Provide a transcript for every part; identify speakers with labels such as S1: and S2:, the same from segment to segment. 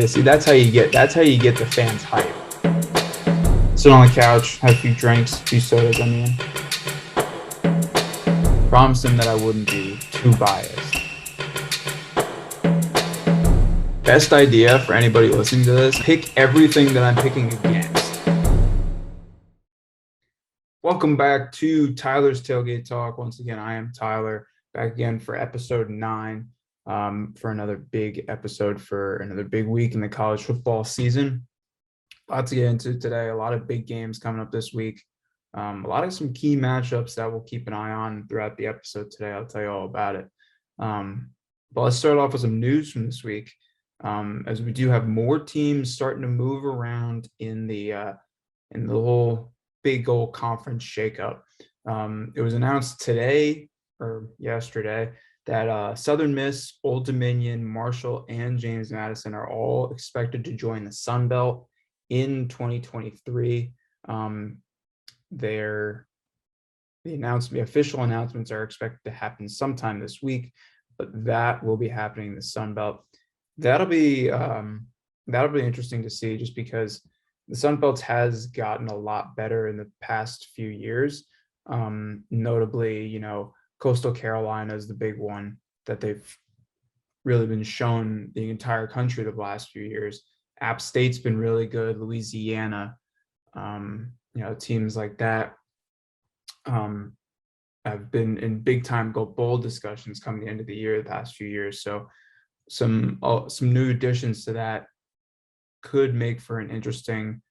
S1: See, that's how you get the fans hype. Sit on the couch, have a few drinks, a few sodas. Promised them that I wouldn't be too biased. Best idea for anybody listening to this: pick everything that I'm picking against. Welcome back to Tyler's Tailgate Talk. Once again, I am Tyler, back again for episode 9. For another big episode for another big week in the college football season. Lots to get into today. A lot of big games coming up this week. A lot of some key matchups that we'll keep an eye on throughout the episode today. I'll tell you all about it. But let's start off with some news from this week, as we do have more teams starting to move around in the whole big old conference shakeup. It was announced today or yesterday that Southern Miss, Old Dominion, Marshall, and James Madison are all expected to join the Sun Belt in 2023. The official announcements are expected to happen sometime this week, but that will be happening in the Sun Belt. That'll be interesting to see, just because the Sun Belt has gotten a lot better in the past few years. Notably, Coastal Carolina is the big one that they've really been shown the entire country the last few years. App State's been really good. Louisiana, teams like that have been in big time go bowl discussions coming the end of the year the past few years. So some new additions to that could make for an interesting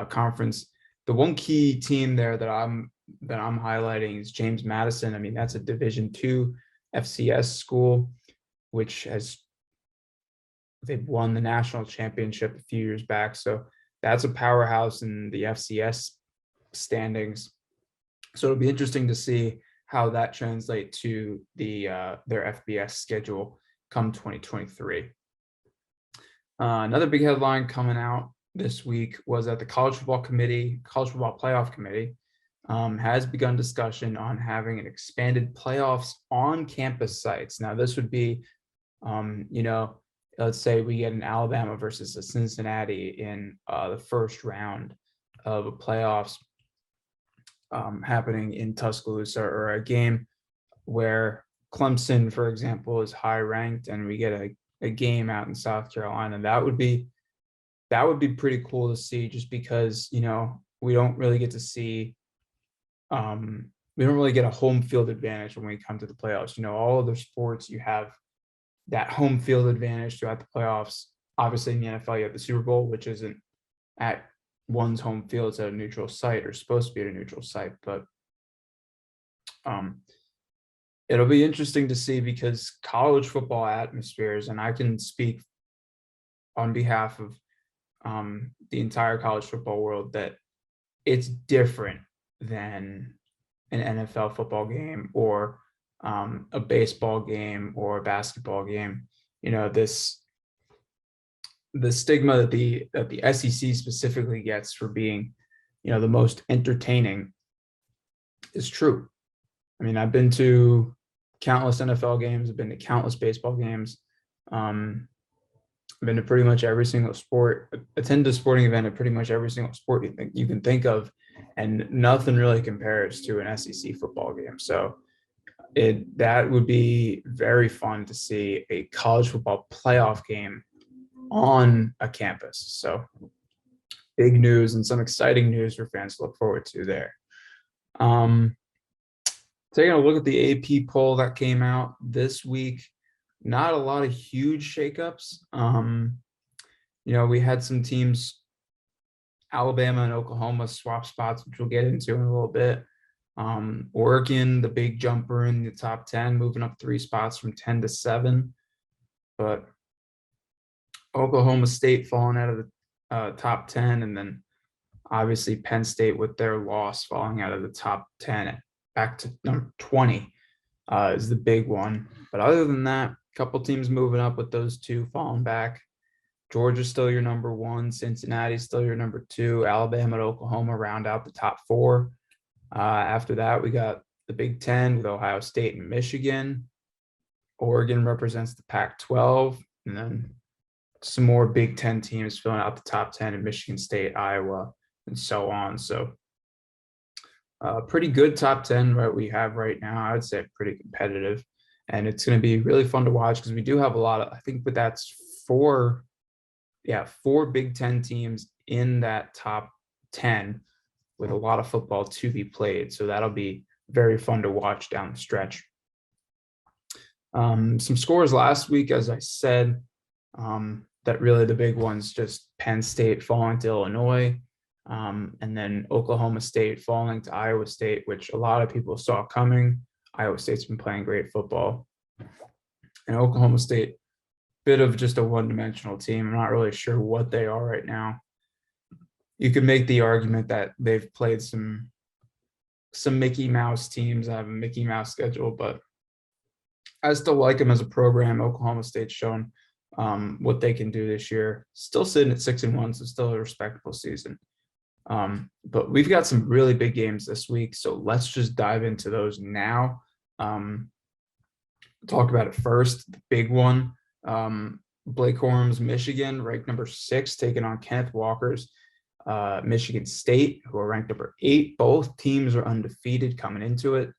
S1: conference. The one key team there that I'm highlighting is James Madison. I mean, that's a Division II FCS school, which they've won the national championship a few years back. So that's a powerhouse in the FCS standings. So it'll be interesting to see how that translates to their FBS schedule come 2023. Another big headline coming out this week was that the College Football Playoff Committee has begun discussion on having an expanded playoffs on campus sites. Now, this would be, let's say we get an Alabama versus a Cincinnati in the first round of a playoffs happening in Tuscaloosa, or a game where Clemson, for example, is high ranked, and we get a game out in South Carolina. That would be pretty cool to see, just because, we don't really get to see, we don't really get a home field advantage when we come to the playoffs. All other sports, you have that home field advantage throughout the playoffs. Obviously in the NFL, you have the Super Bowl, which isn't at one's home field, it's at a neutral site, or supposed to be at a neutral site. But it'll be interesting to see, because college football atmospheres, and I can speak on behalf of the entire college football world, that it's different than an NFL football game, or a baseball game, or a basketball game. The stigma that the SEC specifically gets for being, the most entertaining is true. I mean, I've been to countless NFL games. I've been to countless baseball games. I've been to pretty much every single sport, attended a sporting event at pretty much every single sport you can think of, and nothing really compares to an SEC football game. So that would be very fun to see a college football playoff game on a campus. So big news, and some exciting news for fans to look forward to there. Taking a look at the AP poll that came out this week, not a lot of huge shakeups. We had some teams, Alabama and Oklahoma, swap spots, which we'll get into in a little bit. Oregon, the big jumper in the top 10, moving up 3 spots from 10 to 7. But Oklahoma State falling out of the top 10, and then obviously Penn State, with their loss, falling out of the top 10 back to number 20 is the big one. But other than that, a couple teams moving up, with those two falling back. Georgia's still your number 1. Cincinnati's still your number 2. Alabama and Oklahoma round out the top 4. After that, we got the Big Ten with Ohio State and Michigan. Oregon represents the Pac-12, and then some more Big Ten teams filling out the top 10 in Michigan State, Iowa, and so on. So pretty good top 10 right we have right now. I would say pretty competitive. And it's going to be really fun to watch because we do have a lot of, I think, but that's four Big Ten teams in that top 10 with a lot of football to be played. So that'll be very fun to watch down the stretch. Some scores last week, as I said, that really the big ones, just Penn State falling to Illinois, and then Oklahoma State falling to Iowa State, which a lot of people saw coming. Iowa State's been playing great football. And Oklahoma State, bit of just a one-dimensional team. I'm not really sure what they are right now. You could make the argument that they've played some Mickey Mouse teams. I have a Mickey Mouse schedule, but I still like them as a program. Oklahoma State's shown what they can do this year. Still sitting at 6-1, so still a respectable season. But we've got some really big games this week, so let's just dive into those now. Talk about it first. The big one, Blake Corum's Michigan, ranked number 6, taking on Kenneth Walker's Michigan State, who are ranked number 8. Both teams are undefeated coming into it.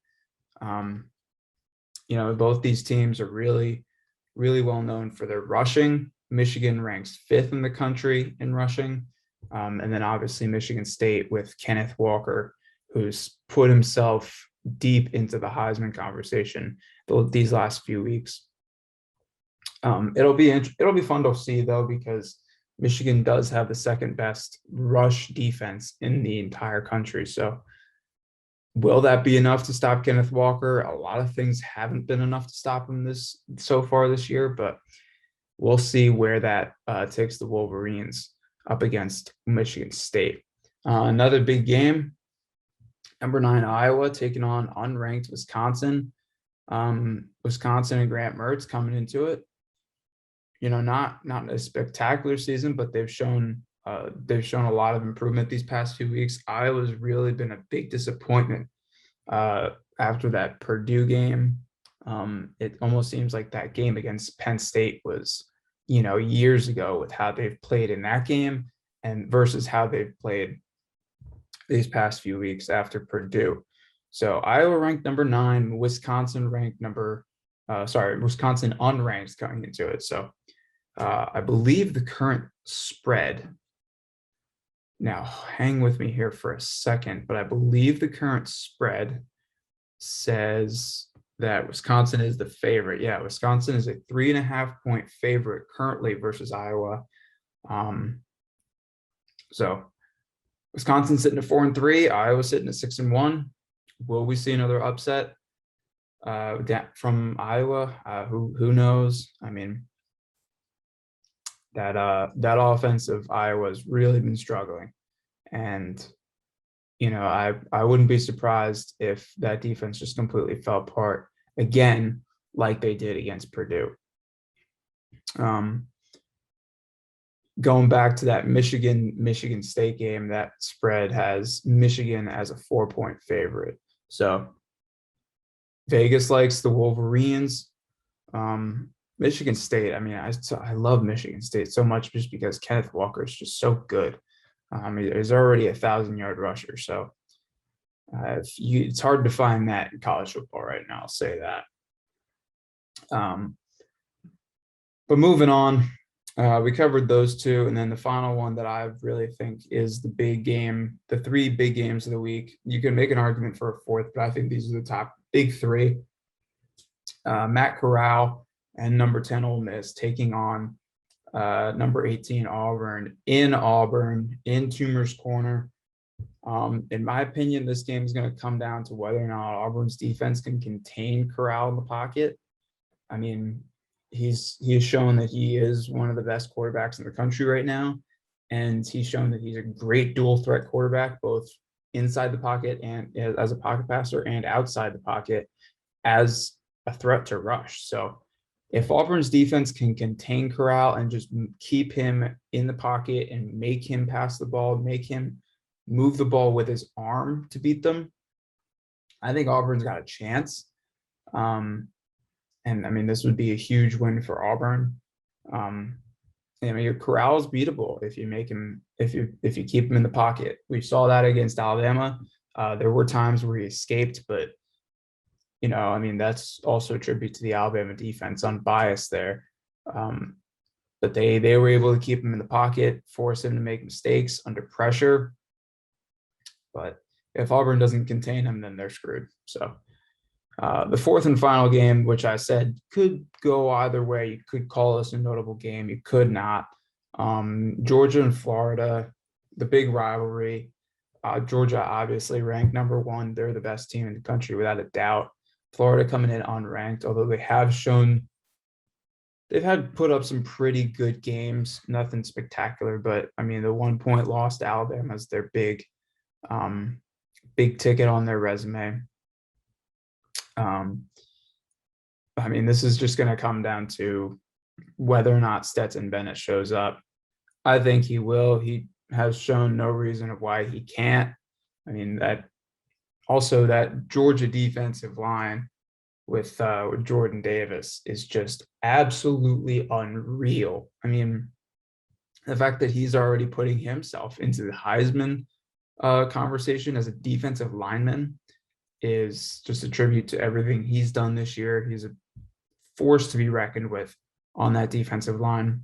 S1: Both these teams are really, really well known for their rushing. Michigan ranks 5th in the country in rushing. And then obviously Michigan State with Kenneth Walker, who's put himself deep into the Heisman conversation these last few weeks. It'll be fun to see, though, because Michigan does have the second best rush defense in the entire country. So will that be enough to stop Kenneth Walker? A lot of things haven't been enough to stop him so far this year, but we'll see where that takes the Wolverines up against Michigan State. Another big game, number 9 Iowa taking on unranked Wisconsin. Wisconsin and Grant Mertz coming into it. Not a spectacular season, but they've shown a lot of improvement these past few weeks. Iowa's really been a big disappointment after that Purdue game. It almost seems like that game against Penn State was, years ago, with how they've played in that game and versus how they've played these past few weeks after Purdue. So Iowa ranked number 9, Wisconsin unranked coming into it. So I believe the current spread, now hang with me here for a second, but I believe the current spread says that Wisconsin is the favorite. Yeah, Wisconsin is a 3.5-point favorite currently versus Iowa. So Wisconsin sitting at 4-3, Iowa sitting at 6-1. Will we see another upset from Iowa? Who knows? I mean, that offense of Iowa has really been struggling, and I wouldn't be surprised if that defense just completely fell apart again, like they did against Purdue. Going back to that Michigan State game, that spread has Michigan as a 4-point favorite. So Vegas likes the Wolverines. Michigan State, I mean, I love Michigan State so much just because Kenneth Walker is just so good. He's already a 1,000-yard rusher. So it's hard to find that in college football right now, I'll say that. But moving on, we covered those two. And then the final one that I really think is the big game, the 3 big games of the week. You can make an argument for a fourth, but I think these are the top big 3. Matt Corral and number 10 Ole Miss taking on number 18 Auburn in Toomer's Corner. In my opinion, this game is going to come down to whether or not Auburn's defense can contain Corral in the pocket. I mean, he has shown that he is one of the best quarterbacks in the country right now, and he's shown that he's a great dual threat quarterback, both inside the pocket and as a pocket passer, and outside the pocket as a threat to rush. So if Auburn's defense can contain Corral and just keep him in the pocket and make him pass the ball, make him move the ball with his arm to beat them, I think Auburn's got a chance. And I mean, this would be a huge win for Auburn. I mean, Corral's beatable if you make him if you keep him in the pocket. We saw that against Alabama. There were times where he escaped, but I mean, that's also a tribute to the Alabama defense, unbiased there. Um, but they were able to keep him in the pocket, force him to make mistakes under pressure. But if Auburn doesn't contain him, then they're screwed. So the fourth and final game, which I said could go either way. You could call this a notable game. You could not. Georgia and Florida, the big rivalry. Georgia obviously ranked number one. They're the best team in the country without a doubt. Florida coming in unranked, although they've had put up some pretty good games, nothing spectacular, but I mean, the 1 point loss to Alabama is their big ticket on their resume. I mean, this is just going to come down to whether or not Stetson Bennett shows up. I think he will. He has shown no reason of why he can't. I mean, that Georgia defensive line with Jordan Davis is just absolutely unreal. I mean, the fact that he's already putting himself into the Heisman conversation as a defensive lineman is just a tribute to everything he's done this year. He's a force to be reckoned with on that defensive line.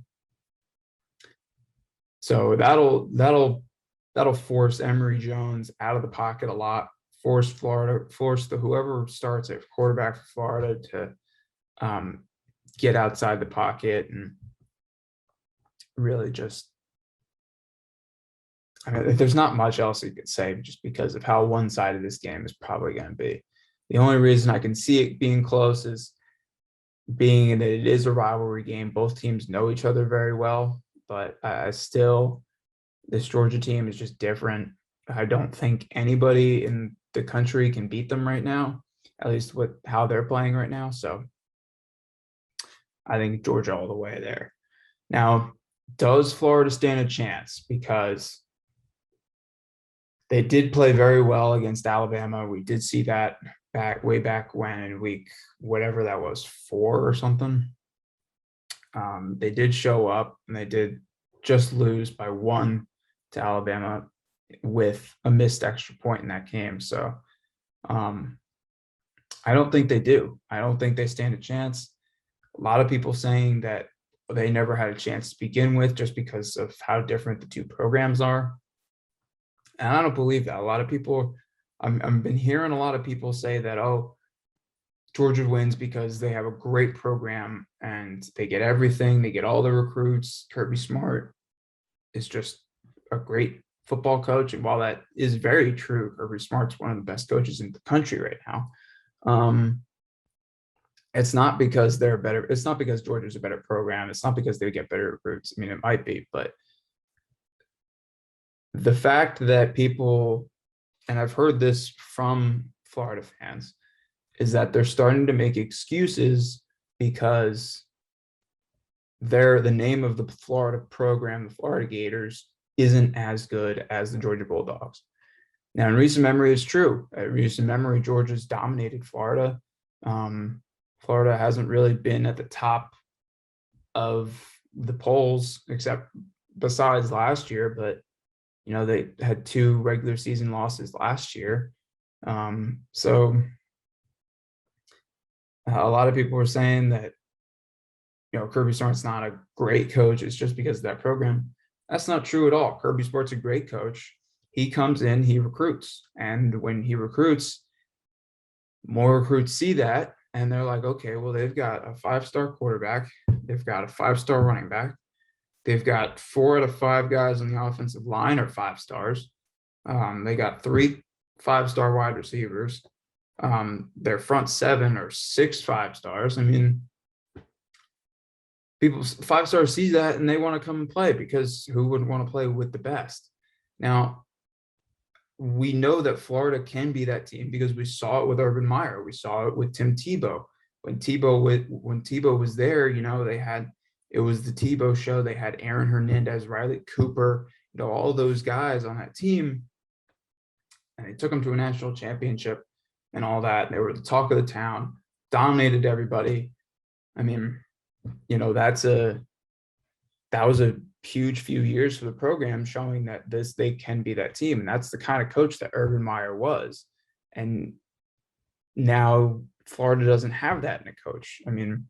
S1: So that'll force Emory Jones out of the pocket a lot, force whoever starts at quarterback for Florida to get outside the pocket and really just, I mean, there's not much else you could say just because of how one-sided this game is probably going to be. The only reason I can see it being close is being that it is a rivalry game. Both teams know each other very well, but this Georgia team is just different. I don't think anybody in the country can beat them right now, at least with how they're playing right now. So I think Georgia all the way there. Now, does Florida stand a chance? Because they did play very well against Alabama. We did see that way back when in week, whatever that was, 4 or something. They did show up and they did just lose by 1 to Alabama with a missed extra point in that game. So I don't think they do. I don't think they stand a chance. A lot of people saying that they never had a chance to begin with just because of how different the two programs are. And I don't believe that. A lot of people, I've been hearing a lot of people say that, oh, Georgia wins because they have a great program and they get everything. They get all the recruits. Kirby Smart is just a great football coach. And while that is very true, Kirby Smart's one of the best coaches in the country right now. It's not because they're better. It's not because Georgia's a better program. It's not because they get better recruits. I mean, it might be, but the fact that people, and I've heard this from Florida fans, is that they're starting to make excuses because the name of the Florida program, the Florida Gators, isn't as good as the Georgia Bulldogs. Now, in recent memory, it's true. In recent memory, Georgia's dominated Florida. Florida hasn't really been at the top of the polls, except besides last year, but they had 2 regular season losses last year. So a lot of people were saying that, Kirby Smart's not a great coach. It's just because of that program. That's not true at all. Kirby Smart's a great coach. He comes in, he recruits. And when he recruits, more recruits see that. And they're like, okay, well, they've got a 5-star quarterback. They've got a 5-star running back. They've got 4 out of 5 guys on the offensive line are 5 stars. They got 3 5-star wide receivers. Their front 7 or 6 5-stars. I mean, people 5-stars see that and they want to come and play because who wouldn't want to play with the best? Now, we know that Florida can be that team because we saw it with Urban Meyer. We saw it with Tim Tebow. When Tebow was there, it was the Tebow show. They had Aaron Hernandez, Riley Cooper, all those guys on that team. And they took them to a national championship and all that. They were the talk of the town, dominated everybody. I mean, that's that was a huge few years for the program, showing that they can be that team. And that's the kind of coach that Urban Meyer was. And now Florida doesn't have that in a coach. I mean,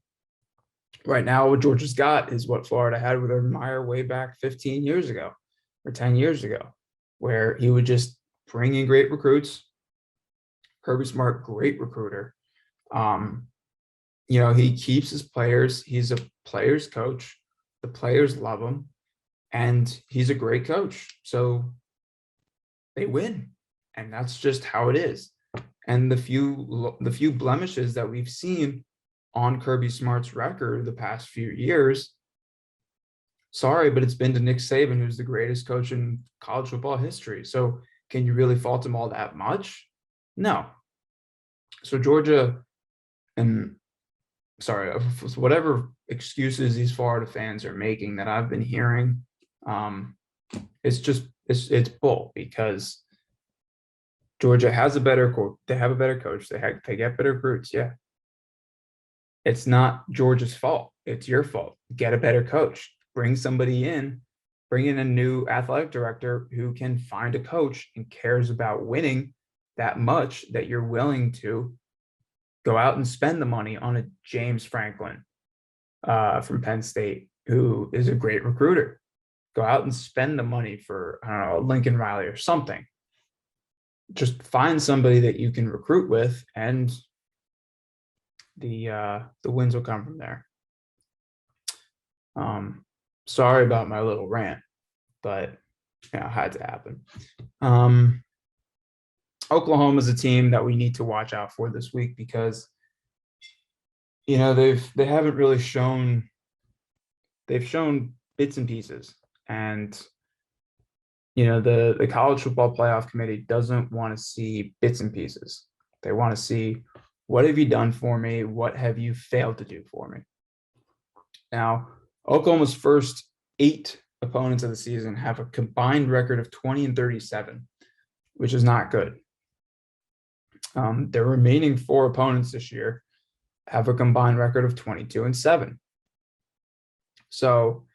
S1: right now what Georgia's got is what Florida had with Urban Meyer way back 15 years ago or 10 years ago, where he would just bring in great recruits. Kirby Smart, great recruiter. He keeps his players. He's a player's coach. The players love him, and he's a great coach. So they win, and that's just how it is. And the few blemishes that we've seen on Kirby Smart's record the past few years, sorry, but it's been to Nick Saban, who's the greatest coach in college football history. So can you really fault him all that much? No. So Georgia, and whatever excuses these Florida fans are making that I've been hearing, it's bull, because Georgia has a better coach. They have a better coach. They get better recruits. Yeah. It's not Georgia's fault. It's your fault. Get a better coach. Bring somebody in. Bring in a new athletic director who can find a coach and cares about winning that much that you're willing to go out and spend the money on a James Franklin from Penn State, who is a great recruiter. Go out and spend the money for, I don't know, Lincoln Riley or something. Just find somebody that you can recruit with, and the wins will come from there. Sorry about my little rant, but it had to happen. Oklahoma is a team that we need to watch out for this week, because they haven't really shown. They've shown bits and pieces, and the college football playoff committee doesn't want to see bits and pieces. They want to see, what have you done for me? What have you failed to do for me? Now, Oklahoma's first 8 opponents of the season have a combined record of 20-37, which is not good. Their remaining 4 opponents this year have a combined record of 22-7. So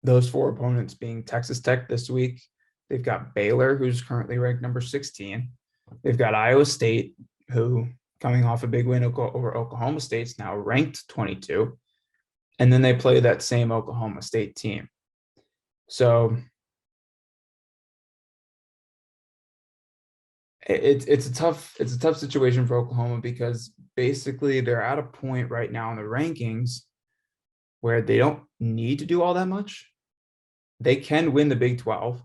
S1: those 4 opponents being Texas Tech this week, they've got Baylor, who's currently ranked number 16. They've got Iowa State, who, coming off a big win over Oklahoma State, is now ranked 22. And then they play that same Oklahoma State team. So it's a tough situation for Oklahoma, because basically they're at a point right now in the rankings where they don't need to do all that much. They can win the Big 12,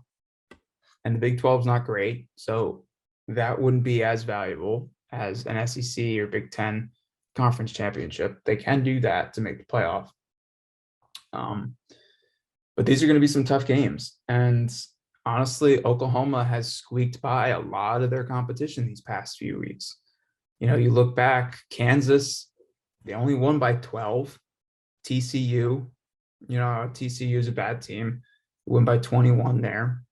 S1: and the Big 12 is not great, so that wouldn't be as valuable as an SEC or Big 10 conference championship. They can do that to make the playoff. But these are going to be some tough games. And honestly, Oklahoma has squeaked by a lot of their competition these past few weeks. You look back, Kansas, they only won by 12. TCU, TCU is a bad team, won by 21 there.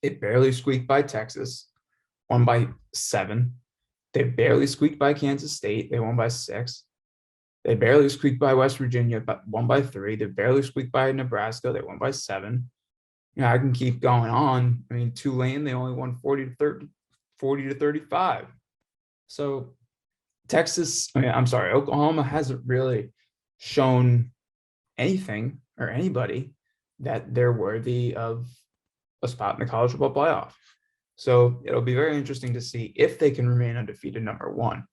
S1: They barely squeaked by Texas, won by 7. They barely squeaked by Kansas State. They won by 6. They barely squeaked by West Virginia, but won by 3. They barely squeaked by Nebraska. They won by 7. I can keep going on. I mean, Tulane, they only won 40-35. So Oklahoma hasn't really shown anything or anybody that they're worthy of a spot in the college football playoff. So it'll be very interesting to see if they can remain undefeated, number one.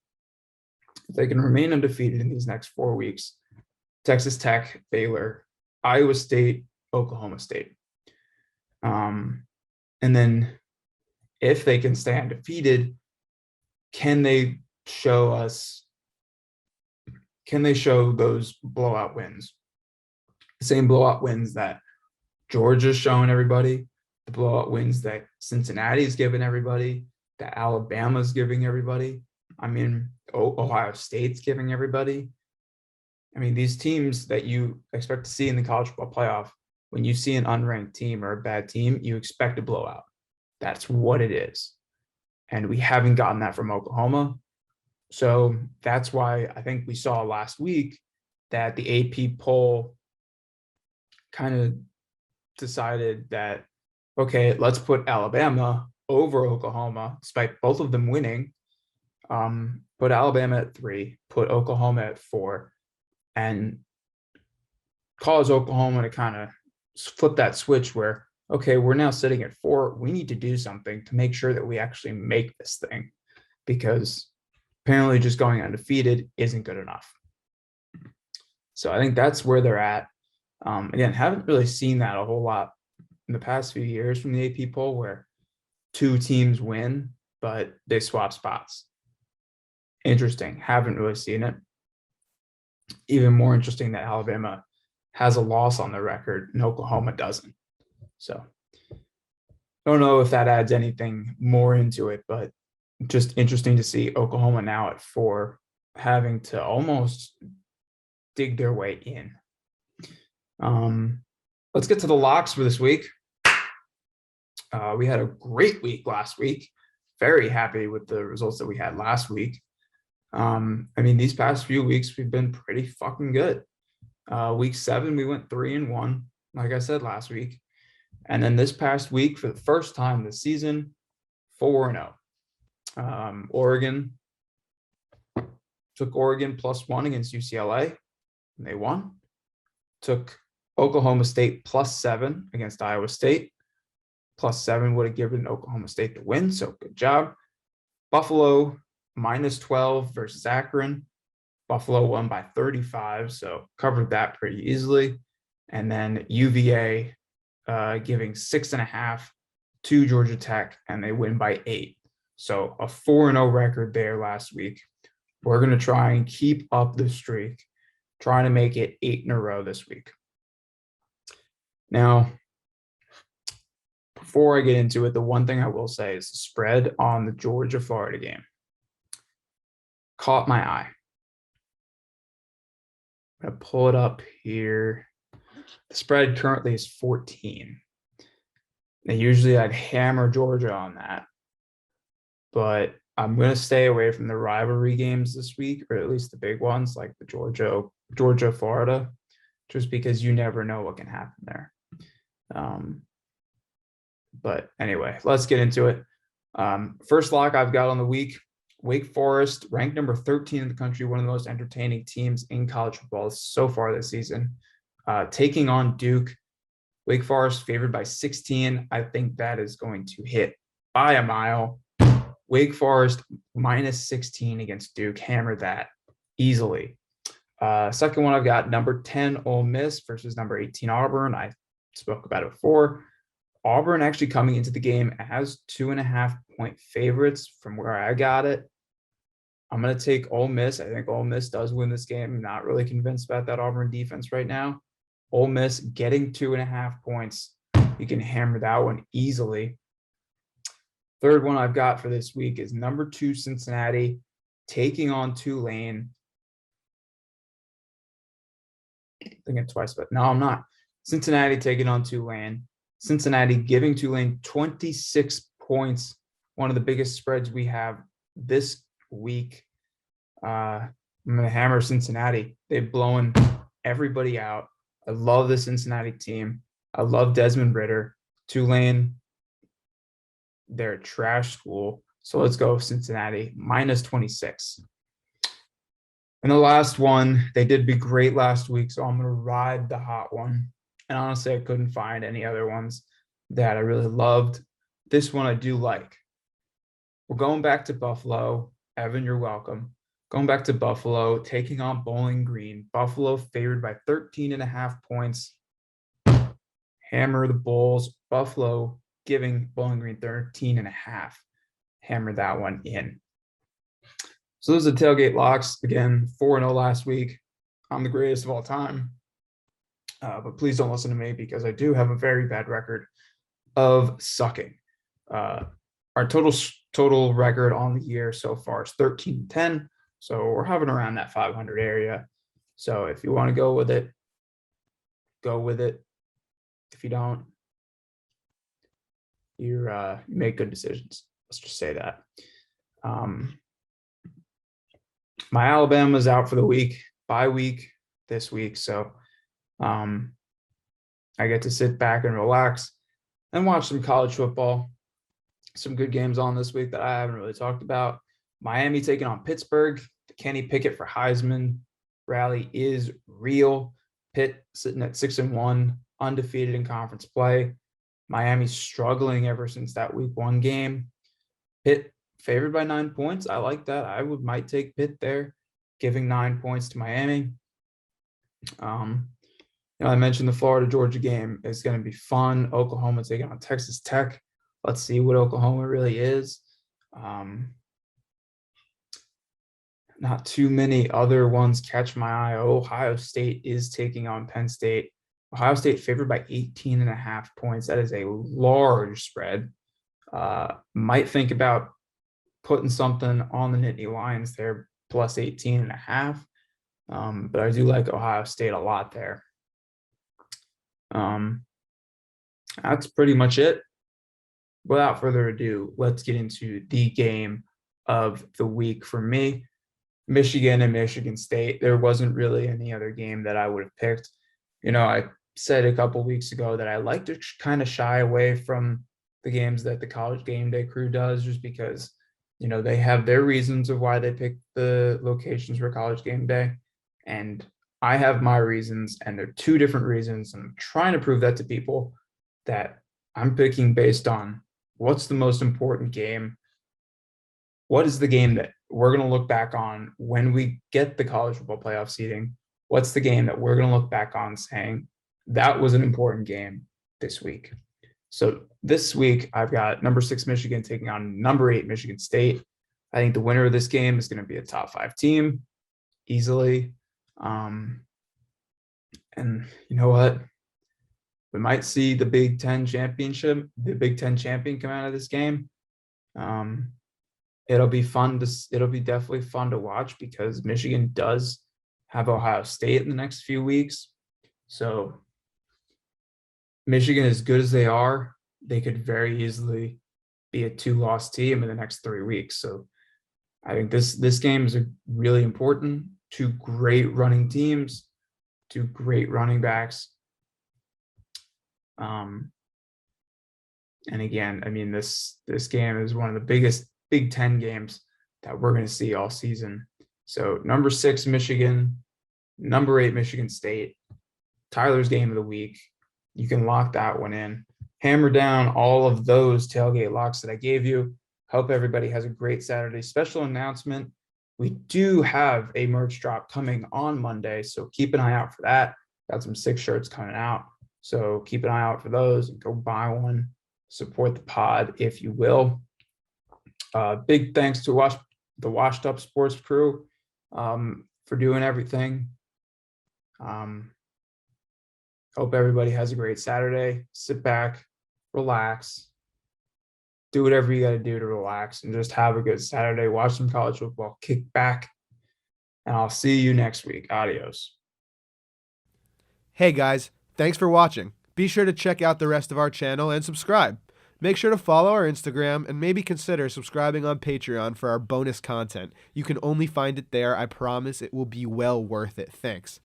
S1: If they can remain undefeated in these next 4 weeks, Texas Tech, Baylor, Iowa State, Oklahoma State. And then if they can stay undefeated, can they show those blowout wins? The same blowout wins that Georgia's showing everybody, the blowout wins that Cincinnati's given everybody, that Alabama's giving everybody. I mean, Ohio State's giving everybody. I mean, these teams that you expect to see in the college football playoff, when you see an unranked team or a bad team, you expect a blowout. That's what it is. And we haven't gotten that from Oklahoma. So that's why I think we saw last week that the AP poll kind of decided that, okay, let's put Alabama over Oklahoma, despite both of them winning. Put Alabama at 3, put Oklahoma at 4, and cause Oklahoma to kind of flip that switch where, okay, we're now sitting at 4. We need to do something to make sure that we actually make this thing, because apparently just going undefeated isn't good enough. So I think that's where they're at. Again, haven't really seen that a whole lot in the past few years from the AP poll, where 2 teams win, but they swap spots. Interesting. Haven't really seen it. Even more interesting that Alabama has a loss on the record and Oklahoma doesn't. So I don't know if that adds anything more into it, but just interesting to see Oklahoma now at 4, having to almost dig their way in. Let's get to the locks for this week. We had a great week last week. Very happy with the results that we had last week. I mean, these past few weeks, we've been pretty fucking good. Week 7, we went 3-1, like I said last week. And then this past week, for the first time this season, 4-0. Oregon took Oregon +1 against UCLA, and they won. Took Oklahoma State +7 against Iowa State. +7 would have given Oklahoma State the win, so good job. Buffalo -12 versus Akron. Buffalo won by 35, so covered that pretty easily. And then UVA giving 6.5 to Georgia Tech, and they win by 8. So a 4-0 record there last week. We're going to try and keep up the streak, trying to make it 8 in a row this week. Now, before I get into it, the one thing I will say is the spread on the Georgia-Florida game caught my eye. I'm going to pull it up here. The spread currently is 14. Now, usually I'd hammer Georgia on that, but I'm going to stay away from the rivalry games this week, or at least the big ones like the Georgia-Florida, just because you never know what can happen there. But anyway, let's get into it. First lock I've got on the week, Wake Forest, ranked number 13 in the country, one of the most entertaining teams in college football so far this season, taking on Duke. Wake Forest favored by 16. I think that is going to hit by a mile. Wake Forest -16 against Duke. Hammer that easily. Second one I've got number 10 Ole Miss versus number 18 Auburn. I spoke about it before. Auburn actually coming into the game as 2.5-point favorites from where I got it. I'm going to take Ole Miss. I think Ole Miss does win this game. I'm not really convinced about that Auburn defense right now. Ole Miss getting 2.5 points. You can hammer that one easily. Third one I've got for this week is number 2 Cincinnati taking on Tulane. I'm thinking twice, but no, I'm not. Cincinnati taking on Tulane. Cincinnati giving Tulane 26 points, one of the biggest spreads we have this week. I'm going to hammer Cincinnati. They've blown everybody out. I love the Cincinnati team. I love Desmond Ridder. Tulane, they're a trash school. So let's go Cincinnati, -26. And the last one, they did be great last week, so I'm going to ride the hot one. And honestly, I couldn't find any other ones that I really loved. This one I do like. We're going back to Buffalo. Evan, you're welcome. Going back to Buffalo, taking on Bowling Green. Buffalo favored by 13.5 points. Hammer the Bulls. Buffalo giving Bowling Green 13.5. Hammer that one in. So those are the tailgate locks. Again, 4-0 last week. I'm the greatest of all time. But please don't listen to me because I do have a very bad record of sucking. Our total record on the year so far is 13-10. So we're hovering around that 500 area. So if you want to go with it, go with it. If you don't, you make good decisions. Let's just say that. My Alabama's out for the week, bye week this week. So I get to sit back and relax and watch some college football. Some good games on this week that I haven't really talked about. Miami taking on Pittsburgh. The Kenny Pickett for Heisman rally is real. Pitt sitting at 6-1, undefeated in conference play. Miami's struggling ever since that week 1 game. Pitt favored by 9 points. I like that. Might take Pitt there, giving 9 points to Miami. I mentioned the Florida Georgia game is going to be fun. Oklahoma taking on Texas Tech. Let's see what Oklahoma really is. Not too many other ones catch my eye. Ohio State is taking on Penn State. Ohio State favored by 18.5 points. That is a large spread. Might think about putting something on the Nittany Lions there, plus 18.5. But I do like Ohio State a lot there. That's pretty much it. Without further ado, let's get into the game of the week for me. Michigan and Michigan State. There wasn't really any other game that I would have picked. I said a couple weeks ago that I like to kind of shy away from the games that the College Game Day crew does, just because, they have their reasons of why they pick the locations for College Game Day. And I have my reasons, and they're two different reasons. And I'm trying to prove that to people, that I'm picking based on what's the most important game. What is the game that we're going to look back on when we get the college football playoff seeding? What's the game that we're going to look back on saying that was an important game this week? So this week, I've got number 6 Michigan taking on number 8 Michigan State. I think the winner of this game is going to be a top 5 team easily. And you know what? We might see the Big Ten champion come out of this game. It'll be definitely fun to watch, because Michigan does have Ohio State in the next few weeks. So Michigan, as good as they are, they could very easily be a 2-loss team in the next 3 weeks. So I think this game is really important. 2 great running teams, 2 great running backs. And again, I mean, this game is one of the biggest Big Ten games that we're going to see all season. So number 6 Michigan, number 8 Michigan State, Tyler's game of the week. You can lock that one in. Hammer down all of those tailgate locks that I gave you. Hope everybody has a great Saturday. Special announcement: we do have a merch drop coming on Monday, so keep an eye out for that. Got some sick shirts coming out, so keep an eye out for those and go buy one. Support the pod if you will. Big thanks to the Washed Up Sports crew for doing everything. Hope everybody has a great Saturday. Sit back, relax, do whatever you got to do to relax, and just have a good Saturday. Watch some college football, kick back, and I'll see you next week. Adios.
S2: Hey guys, thanks for watching. Be sure to check out the rest of our channel and subscribe. Make sure to follow our Instagram and maybe consider subscribing on Patreon for our bonus content. You can only find it there. I promise it will be well worth it. Thanks.